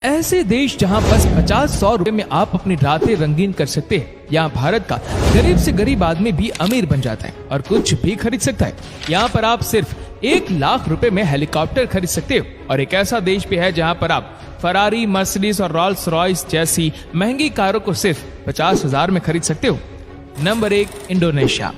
ऐसे देश जहां बस 50-100 रुपए में आप अपनी रातें रंगीन कर सकते हैं। यहाँ भारत का गरीब से गरीब आदमी भी अमीर बन जाता है और कुछ भी खरीद सकता है। यहाँ पर आप सिर्फ 1 लाख रुपए में हेलीकॉप्टर खरीद सकते हो। और एक ऐसा देश भी है जहाँ पर आप फरारी, मर्सिडीज और रॉल्स रॉयस जैसी महंगी कारों को सिर्फ 50,000 में खरीद सकते हो। Number 1, Indonesia.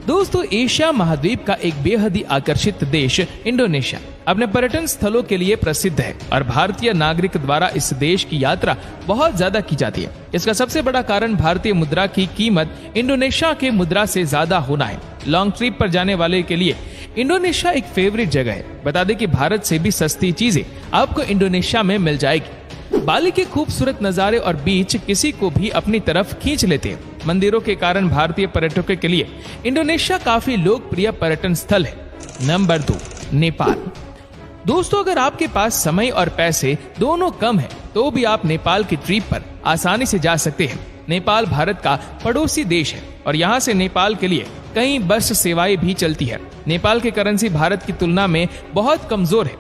दोस्तों, एशिया महाद्वीप का एक बेहद ही आकर्षित देश इंडोनेशिया अपने पर्यटन स्थलों के लिए प्रसिद्ध है और भारतीय नागरिक द्वारा इस देश की यात्रा बहुत ज्यादा की जाती है। इसका सबसे बड़ा कारण भारतीय मुद्रा की कीमत इंडोनेशिया के मुद्रा से ज्यादा होना है। लॉन्ग ट्रिप पर जाने वाले के लिए इंडोनेशिया एक फेवरेट जगह है। बता दें कि भारत से भी सस्ती चीजें आपको इंडोनेशिया में मिल जाएगी। बाली के खूबसूरत नजारे और बीच किसी को भी अपनी तरफ खींच लेते हैं। मंदिरों के कारण भारतीय पर्यटकों के लिए इंडोनेशिया काफी लोकप्रिय पर्यटन स्थल है। नंबर 2, नेपाल। दोस्तों, अगर आपके पास समय और पैसे दोनों कम है तो भी आप नेपाल की ट्रिप पर आसानी से जा सकते हैं। नेपाल भारत का पड़ोसी देश है और यहाँ से नेपाल के लिए कई बस सेवाएं भी चलती है। नेपाल की करेंसी भारत की तुलना में बहुत कमजोर है।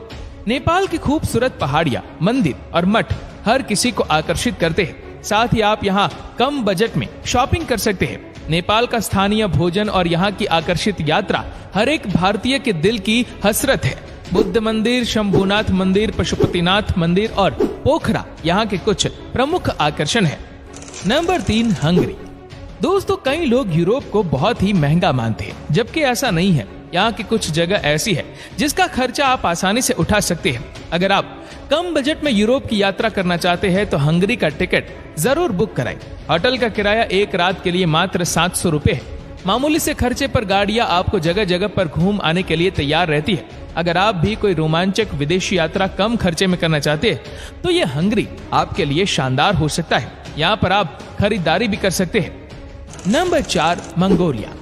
नेपाल की खूबसूरत पहाड़ियां, मंदिर और मठ हर किसी को आकर्षित करते हैं। साथ ही आप यहाँ कम बजट में शॉपिंग कर सकते हैं। नेपाल का स्थानीय भोजन और यहाँ की आकर्षित यात्रा हर एक भारतीय के दिल की हसरत है। बुद्ध मंदिर, शंभुनाथ मंदिर, पशुपतिनाथ मंदिर और पोखरा यहाँ के कुछ प्रमुख आकर्षण है। Number 3, Hungary. दोस्तों, कई लोग यूरोप को बहुत ही महंगा मानते हैं, जबकि ऐसा नहीं है। यहाँ की कुछ जगह ऐसी है जिसका खर्चा आप आसानी से उठा सकते हैं। अगर आप कम बजट में यूरोप की यात्रा करना चाहते हैं तो हंगरी का टिकट जरूर बुक कराएं। होटल का किराया एक रात के लिए मात्र 700 रुपए है। मामूली से खर्चे पर गाड़ियां आपको जगह जगह पर घूम आने के लिए तैयार रहती है। अगर आप भी कोई रोमांचक विदेशी यात्रा कम खर्चे में करना चाहते हैं तो ये हंगरी आपके लिए शानदार हो सकता है। यहाँ पर आप खरीदारी भी कर सकते हैं। Number 4, Mongolia.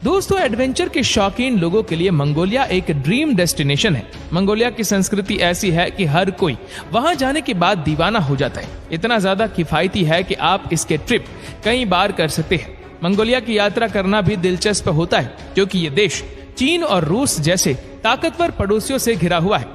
दोस्तों, एडवेंचर के शौकीन लोगों के लिए मंगोलिया एक ड्रीम डेस्टिनेशन है। मंगोलिया की संस्कृति ऐसी है कि हर कोई वहां जाने के बाद दीवाना हो जाता है। इतना ज्यादा किफायती है कि आप इसके ट्रिप कई बार कर सकते हैं। मंगोलिया की यात्रा करना भी दिलचस्प होता है क्योंकि ये देश चीन और रूस जैसे ताकतवर पड़ोसियों से घिरा हुआ है।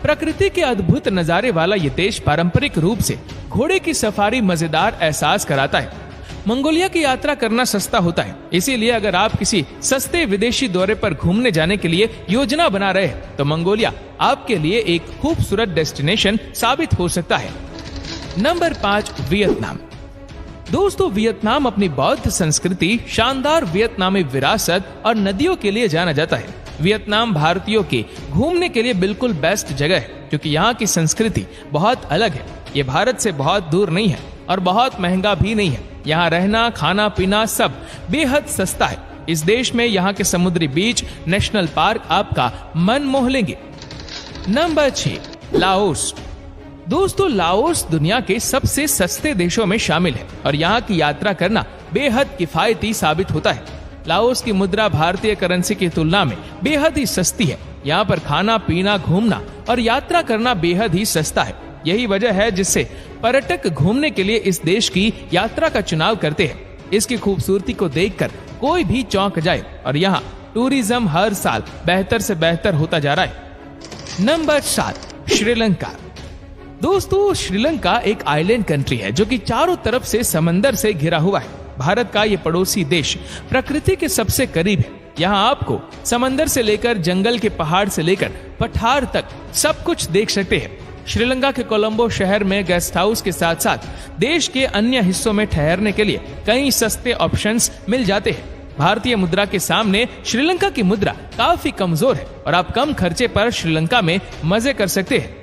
प्रकृति के अद्भुत नजारे वाला ये देश पारंपरिक रूप से घोड़े की सफारी मजेदार एहसास कराता है। मंगोलिया की यात्रा करना सस्ता होता है, इसीलिए अगर आप किसी सस्ते विदेशी दौरे पर घूमने जाने के लिए योजना बना रहे हैं तो मंगोलिया आपके लिए एक खूबसूरत डेस्टिनेशन साबित हो सकता है। Number 5, Vietnam. दोस्तों, वियतनाम अपनी बौद्ध संस्कृति, शानदार वियतनामी विरासत और नदियों के लिए जाना जाता है। वियतनाम भारतीयों के घूमने के लिए बिल्कुल बेस्ट जगह है क्योंकि यहाँ की संस्कृति बहुत अलग है। ये भारत से बहुत दूर नहीं है और बहुत महंगा भी नहीं है। यहाँ रहना, खाना पीना सब बेहद सस्ता है। इस देश में यहाँ के समुद्री बीच, नेशनल पार्क आपका मन मोह लेंगे। Number 6, Laos. दोस्तों, लाओस दुनिया के सबसे सस्ते देशों में शामिल है और यहाँ की यात्रा करना बेहद किफायती साबित होता है। लाओस की मुद्रा भारतीय करेंसी की तुलना में बेहद ही सस्ती है। यहाँ पर खाना पीना, घूमना और यात्रा करना बेहद ही सस्ता है। यही वजह है जिससे पर्यटक घूमने के लिए इस देश की यात्रा का चुनाव करते हैं। इसकी खूबसूरती को देखकर कोई भी चौंक जाए और यहाँ टूरिज्म हर साल बेहतर से बेहतर होता जा रहा है। नंबर 7, श्रीलंका। दोस्तों, श्रीलंका एक आइलैंड कंट्री है जो कि चारों तरफ से समंदर से घिरा हुआ है। भारत का ये पड़ोसी देश प्रकृति के सबसे करीब है। यहाँ आपको समंदर से लेकर जंगल के पहाड़ से लेकर पठार तक सब कुछ देख सकते हैं। श्रीलंका के कोलंबो शहर में गेस्ट हाउस के साथ साथ देश के अन्य हिस्सों में ठहरने के लिए कई सस्ते ऑप्शंस मिल जाते हैं। भारतीय मुद्रा के सामने श्रीलंका की मुद्रा काफी कमजोर है और आप कम खर्चे पर श्रीलंका में मजे कर सकते हैं।